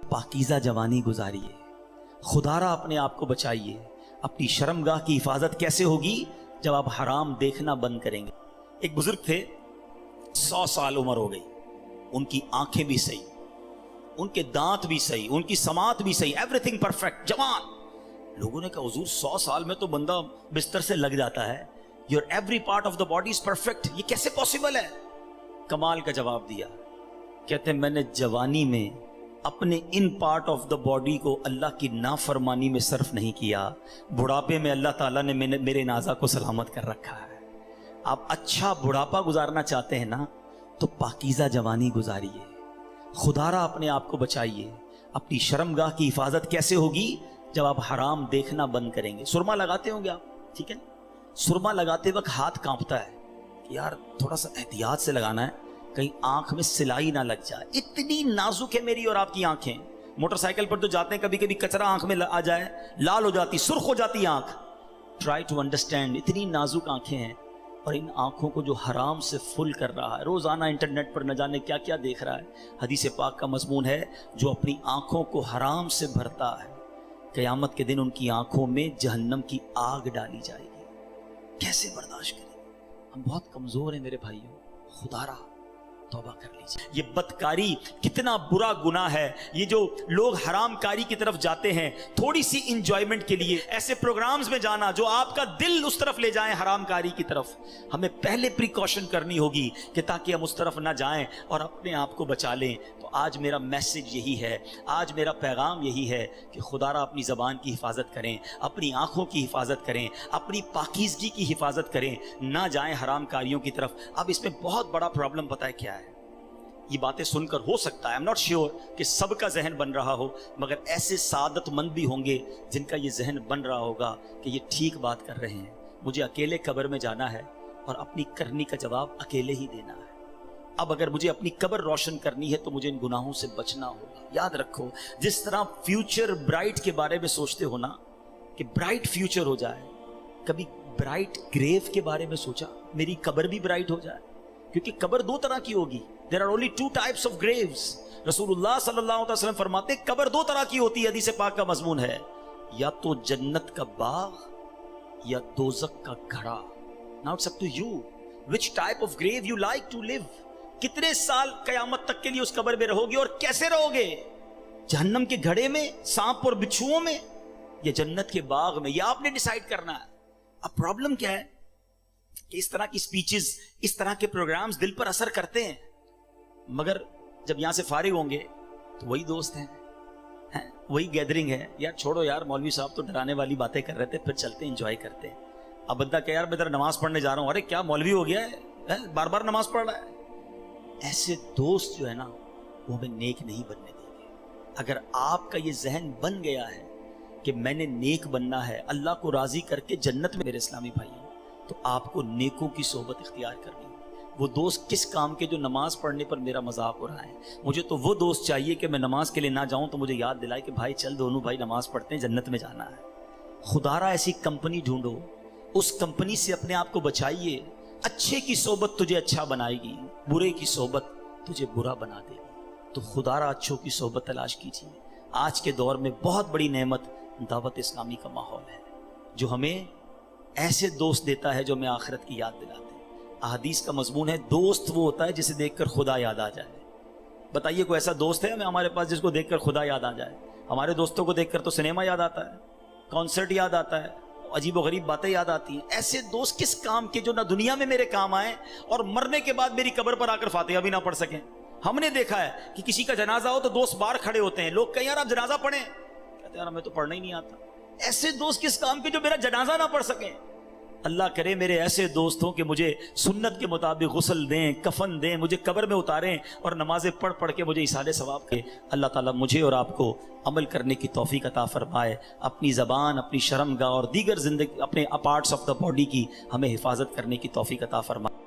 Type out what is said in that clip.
पाकीज़ा जवानी गुजारिए, खुदारा अपने आप को बचाइए। अपनी शर्मगाह की हिफाजत कैसे होगी? जब आप हराम देखना बंद करेंगे। एक बुजुर्ग थे, 100 साल उम्र हो गई, उनकी आंखें भी सही, उनके दांत भी सही, उनकी समात भी सही, एवरीथिंग परफेक्ट, जवान। लोगों ने कहा हुजूर 100 साल में तो बंदा बिस्तर से लग जाता है, your every part of the body is perfect, ये कैसे पॉसिबल है? कमाल का जवाब दिया। कहते हैं मैंने जवानी में अपने in part of the body को अल्लाह की नाफरमानी में सर्फ नहीं किया, बुढ़ापे में अल्लाह ताला ने मेरे नाजा को सलामत कर रखा है। आप अच्छा बुढ़ापा गुजारना चाहते हैं ना, तो पाकीज़ा जवानी गुजारिए, खुदारा अपने आप को बचाइए। अपनी शर्मगाह की हिफाजत कैसे होगी? जब आप हराम देखना बंद करेंगे। सुरमा लगाते होंगे आप, ठीक है? सुरमा लगाते वक्त हाथ कांपता है कि यार थोड़ा सा एहतियात से लगाना है, कहीं आंख में सिलाई ना लग जाए। इतनी नाजुक है मेरी और आपकी आंखें। मोटरसाइकिल पर तो जाते हैं, कभी कभी कचरा आंख में आ जाए, लाल हो जाती, सुर्ख हो जाती आंख। ट्राई टू अंडरस्टैंड, इतनी नाजुक आंखें हैं, और इन आंखों को जो हराम से फुल कर रहा है, रोजाना इंटरनेट पर न जाने क्या क्या देख रहा है। हदीस पाक का मजमून है, जो अपनी आंखों को हराम से भरता है, क़यामत के दिन उनकी आंखों में जहन्नम की आग डाली जाएगी। कैसे बर्दाश्त करें? हम बहुत कमजोर हैं मेरे भाइयों। खुदारा तौबा कर लीजिए। ये बदकारी कितना बुरा गुनाह है। ये जो लोग हरामकारी की तरफ जाते हैं थोड़ी सी इंजॉयमेंट के लिए, ऐसे प्रोग्राम्स में जाना जो आपका दिल उस तरफ ले जाएं, हरामकारी की तरफ, हमें पहले प्रिकॉशन करनी होगी कि ताकि हम उस तरफ ना जाएं और अपने आप को बचा लें। तो आज मेरा मैसेज यही है, आज मेरा पैगाम यही है कि खुदारा अपनी ज़बान की हिफाजत करें, अपनी आंखों की हिफाजत करें, अपनी पाकीज़गी की हिफाजत करें, ना जाएं हरामकारियों की तरफ। अब इसमें बहुत बड़ा प्रॉब्लम पता है क्या है? ये बातें सुनकर हो सकता है, आई एम नॉट श्योर कि सबका जहन बन रहा हो, मगर ऐसे सादतमंद भी होंगे जिनका ये जहन बन रहा होगा कि ये ठीक बात कर रहे हैं, मुझे अकेले कब्र में जाना है और अपनी करनी का जवाब अकेले ही देना है। अब अगर मुझे अपनी कब्र रोशन करनी है तो मुझे इन गुनाहों से बचना होगा। याद रखो, जिस तरह फ्यूचर ब्राइट के बारे में सोचते हो ना, कि ब्राइट फ्यूचर हो जाए, कभी ब्राइट ग्रेव के बारे में सोचा मेरी कब्र भी ब्राइट हो जाए? क्योंकि कब्र दो तरह की होगी। There are only 2 types of graves. रसूलुल्लाह सल्लल्लाहु अलैहि वसल्लम फरमाते कब्र 2 तरह की होती है, हदीस पाक का मजमून है, या तो जन्नत का बाग या दोज़ख का घड़ा। Now it's up to you which type of grave you like to live. कितने साल कयामत तक के लिए उस कब्र में रहोगे और कैसे रहोगे? जहन्नम के घड़े में, सांप और बिच्छुओं में, या जन्नत के बाग में? यह आपने डिसाइड करना है। अब प्रॉब्लम क्या है कि इस तरह की स्पीचेस, इस तरह के प्रोग्राम्स दिल पर असर करते हैं, मगर जब यहां से फारिग होंगे तो वही दोस्त हैं, वही गैदरिंग है। यार छोड़ो यार, मौलवी साहब तो डराने वाली बातें कर रहे थे, फिर चलते एंजॉय करते हैं। अब बंदा क्या, यार मैं तेरा नमाज पढ़ने जा रहा हूं, अरे क्या मौलवी हो गया है, बार बार नमाज पढ़ रहा है। ऐसे दोस्त जो है ना, वो हमें नेक नहीं बनने देंगे। अगर आपका ये जहन बन गया है कि मैंने नेक बनना है, अल्लाह को राजी करके जन्नत में, मेरे इस्लामी भाई, तो आपको नेकों की सोहबत इख्तियार करनी है। वो दोस्त किस काम के जो नमाज पढ़ने पर मेरा मजाक हो रहा है? मुझे तो वो दोस्त चाहिए कि मैं नमाज के लिए ना जाऊं तो मुझे याद दिलाए कि भाई चल दोनों भाई नमाज पढ़ते हैं, जन्नत में जाना है। खुदारा ऐसी कंपनी ढूंढो, उस कंपनी से अपने आप को बचाइए। अच्छे की सोहबत तुझे अच्छा बनाएगी, बुरे की सोहबत तुझे बुरा बना देगी। तो खुदारा अच्छों की सोहबत तलाश कीजिए। आज के दौर में बहुत बड़ी नेमत दावत इस्लामी का माहौल है, जो हमें ऐसे दोस्त देता है जो हमें आखिरत की याद दिलाते हैं। अहदीस का मजमून है, दोस्त वो होता है जिसे देखकर खुदा याद आ जाए। बताइए कोई ऐसा दोस्त है हमें हमारे पास जिसको देखकर खुदा याद आ जाए? हमारे दोस्तों को देखकर तो सिनेमा याद आता है, कॉन्सर्ट याद आता है, अजीब व गरीब बातें याद आती हैं। ऐसे दोस्त किस काम के जो ना दुनिया में मेरे काम आए और मरने के बाद मेरी कब्र पर आकर फातिहा भी ना पढ़ सकें। हमने देखा है कि किसी का जनाजा हो तो दोस्त बाहर खड़े होते हैं, लोग कहें यार आप जनाजा पढ़ें, कहते यार हमें तो पढ़ना ही नहीं आता। ऐसे दोस्त किस काम के जो मेरा जनाजा ना पढ़ सकें? अल्लाह करे मेरे ऐसे दोस्त हों कि मुझे सुन्नत के मुताबिक गुस्ल दें, कफन दें, मुझे कब्र में उतारें और नमाजें पढ़ पढ़ के मुझे इसाले सवाब के। अल्लाह ताला मुझे और आपको अमल करने की तौफीक अता फरमाए। अपनी ज़बान, अपनी शर्मगाह और दीगर ज़िंदगी, अपने पार्ट्स ऑफ द बॉडी की हमें हिफाजत करने की तौफीक अता फरमाए।